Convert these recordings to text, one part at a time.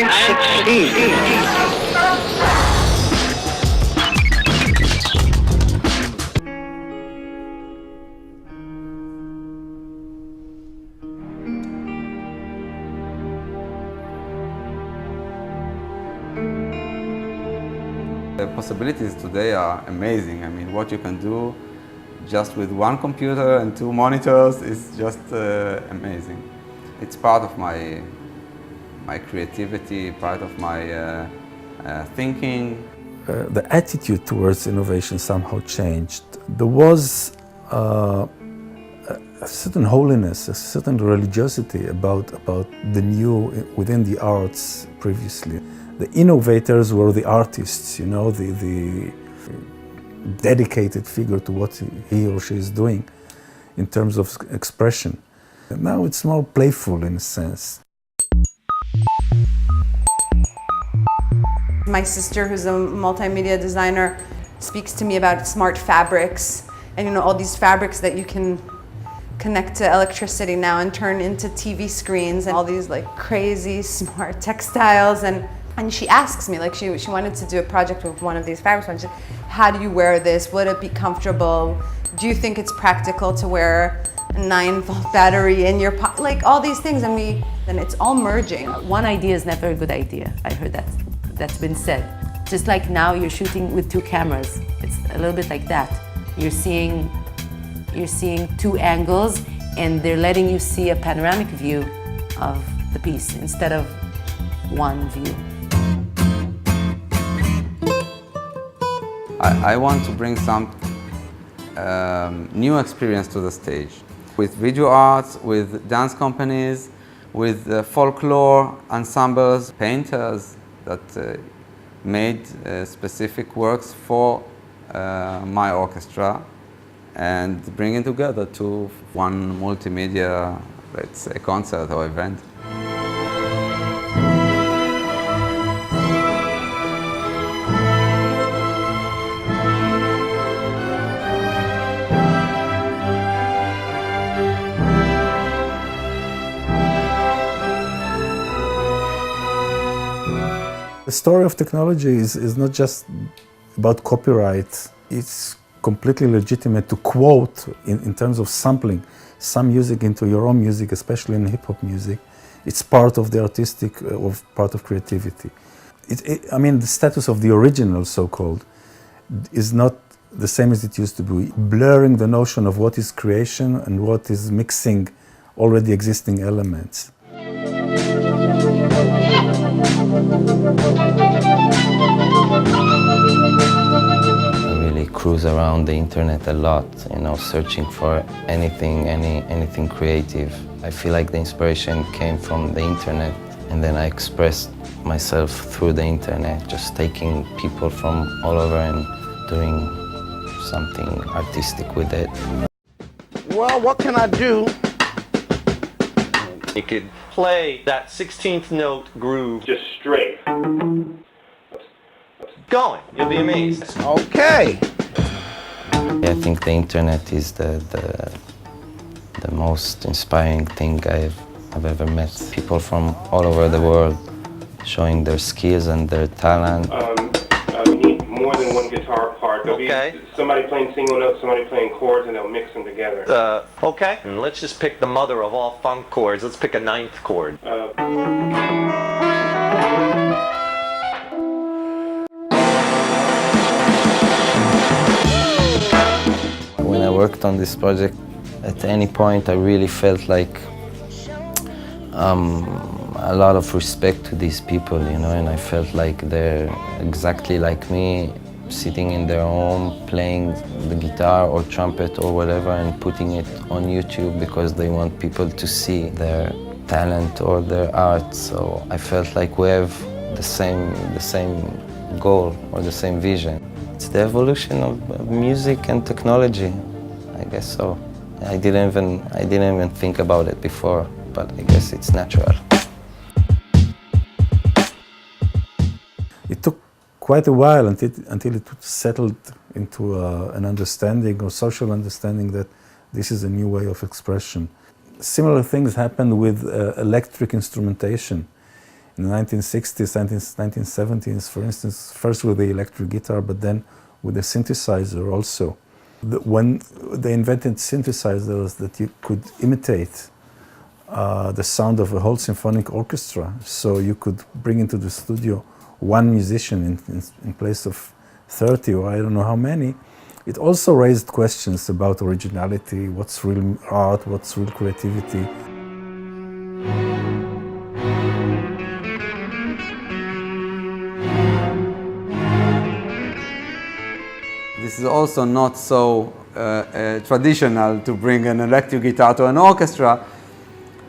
and 16. The possibilities today are amazing. I mean, what you can do just with one computer and two monitors is just amazing. It's part of my creativity, part of my thinking. The attitude towards innovation somehow changed. There was a certain holiness, a certain religiosity about the new within the arts previously. The innovators were the artists, you know, the dedicated figure to what he or she is doing in terms of expression. And now it's more playful in a sense. My sister, who's a multimedia designer, speaks to me about smart fabrics and, you know, all these fabrics that you can connect to electricity now and turn into TV screens and all these like crazy smart textiles. And she asks me, like she wanted to do a project with one of these fabrics. And she said, how do you wear this? Would it be comfortable? Do you think it's practical to wear a 9-volt battery in your pocket? Like all these things, and it's all merging. One idea is never a good idea. I heard that's been said. Just like now you're shooting with 2 cameras. It's a little bit like that. You're seeing 2 angles and they're letting you see a panoramic view of the piece instead of one view. I want to bring some new experience to the stage. With video arts, with dance companies, with folklore ensembles, painters that made specific works for my orchestra and bring it together to one multimedia, let's say, concert or event. The story of technology is not just about copyright. It's completely legitimate to quote in terms of sampling some music into your own music, especially in hip-hop music. It's part of the artistic, part of creativity. I mean, the status of the original, so-called, is not the same as it used to be. Blurring the notion of what is creation and what is mixing already existing elements. I really cruise around the internet a lot, you know, searching for anything creative. I feel like the inspiration came from the internet, and then I expressed myself through the internet, just taking people from all over and doing something artistic with it. Well, what can I do? You could play that 16th note groove just straight. Going, you'll be amazed. Okay. I think the internet is the most inspiring thing I've ever met. People from all over the world showing their skills and their talent. We need more than one guitar part. There'll Okay. be somebody playing single notes, somebody playing chords, and they'll mix them together. Okay. And let's just pick the mother of all funk chords. Let's pick a 9th chord. When I worked on this project, at any point I really felt like a lot of respect to these people, you know, and I felt like they're exactly like me, sitting in their home, playing the guitar or trumpet or whatever and putting it on YouTube because they want people to see their talent or their art. So I felt like we have the same goal or the same vision. It's the evolution of music and technology, I guess so. I didn't even think about it before, but I guess it's natural. It took quite a while until it settled into an understanding or social understanding that this is a new way of expression. Similar things happened with electric instrumentation. in the 1960s, 1970s, for instance, first with the electric guitar, but then with the synthesizer also. When they invented synthesizers that you could imitate the sound of a whole symphonic orchestra, so you could bring into the studio one musician in place of 30 or I don't know how many, it also raised questions about originality, what's real art, what's real creativity. This is also not so traditional to bring an electric guitar to an orchestra.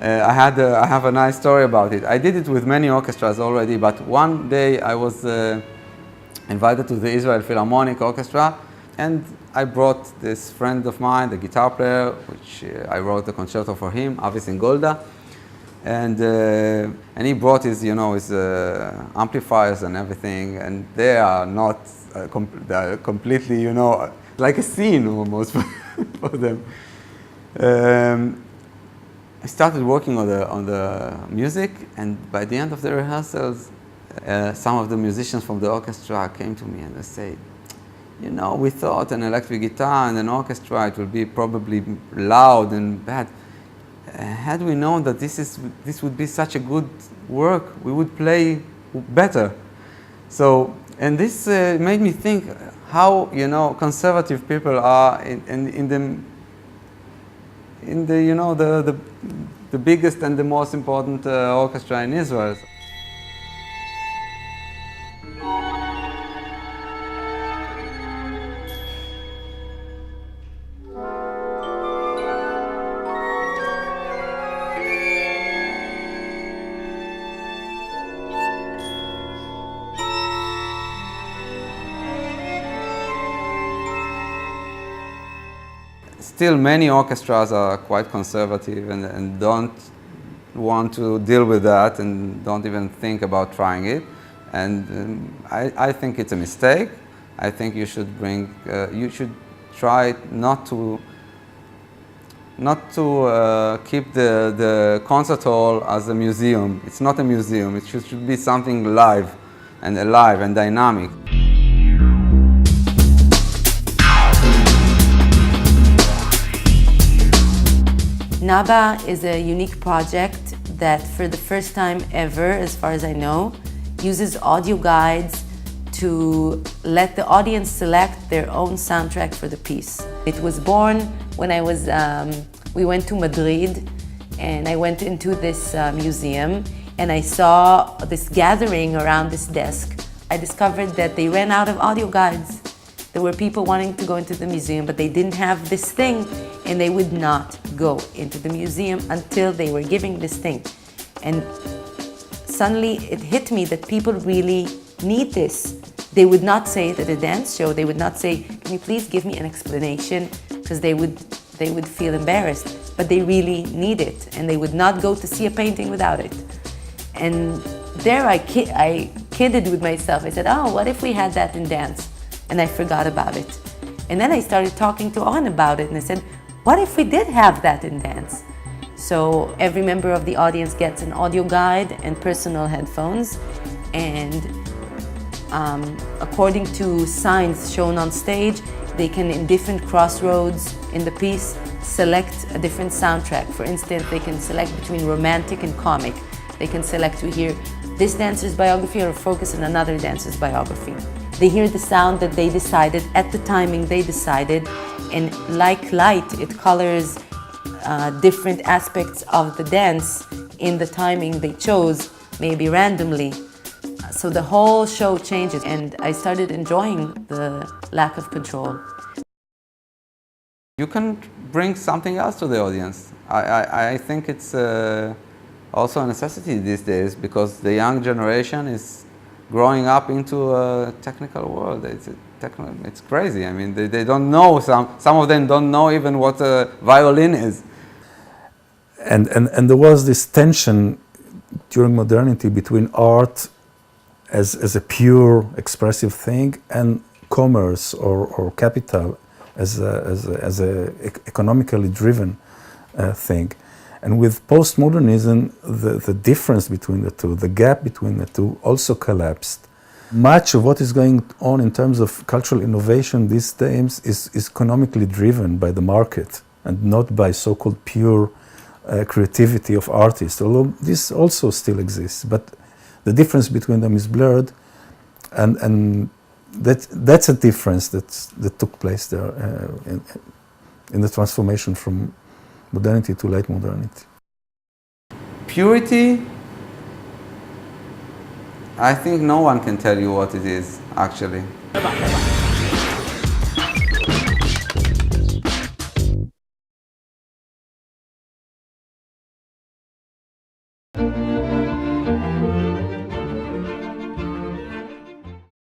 I have a nice story about it. I did it with many orchestras already, but one day I was invited to the Israel Philharmonic Orchestra, and I brought this friend of mine, the guitar player, which I wrote the concerto for him, Avis in Golda, and he brought his, his amplifiers and everything, and they are not they are completely, like a scene almost for them. I started working on the music, and by the end of the rehearsals, some of the musicians from the orchestra came to me and they said, we thought an electric guitar and an orchestra, it will be probably loud and bad. Had we known that this would be such a good work, we would play better. So, and this made me think how, conservative people are in the biggest and the most important orchestra in Israel. Still, many orchestras are quite conservative and don't want to deal with that and don't even think about trying it. And I think it's a mistake. I think you should try not to keep the concert hall as a museum. It's not a museum. It should be something live and alive and dynamic. NABA is a unique project that for the first time ever, as far as I know, uses audio guides to let the audience select their own soundtrack for the piece. It was born when we went to Madrid, and I went into this museum and I saw this gathering around this desk. I discovered that they ran out of audio guides. There were people wanting to go into the museum, but they didn't have this thing, and they would not go into the museum until they were giving this thing. And suddenly it hit me that people really need this. They would not say it at a dance show. They would not say, "Can you please give me an explanation?" Because they would feel embarrassed. But they really need it, and they would not go to see a painting without it. And there I kidded with myself. I said, "Oh, what if we had that in dance?" And I forgot about it. And then I started talking to On about it, and I said, what if we did have that in dance? So every member of the audience gets an audio guide and personal headphones, and according to signs shown on stage, they can, in different crossroads in the piece, select a different soundtrack. For instance, they can select between romantic and comic. They can select to hear this dancer's biography or focus on another dancer's biography. They hear the sound that they decided, at the timing they decided, and like light, it colors different aspects of the dance in the timing they chose, maybe randomly. So the whole show changes, and I started enjoying the lack of control. You can bring something else to the audience. I think it's also a necessity these days, because the young generation is growing up into a technical world. It's crazy. I mean, they don't know, some of them don't know even what a violin is. And there was this tension during modernity between art as a pure expressive thing and commerce or capital as a economically driven thing. And with postmodernism, the difference between the two, the gap between the two also collapsed. Much of what is going on in terms of cultural innovation these days is economically driven by the market and not by so-called pure creativity of artists, although this also still exists. But the difference between them is blurred, and that's a difference that took place there in the transformation from modernity to late modernity. Purity, I think no one can tell you what it is, actually.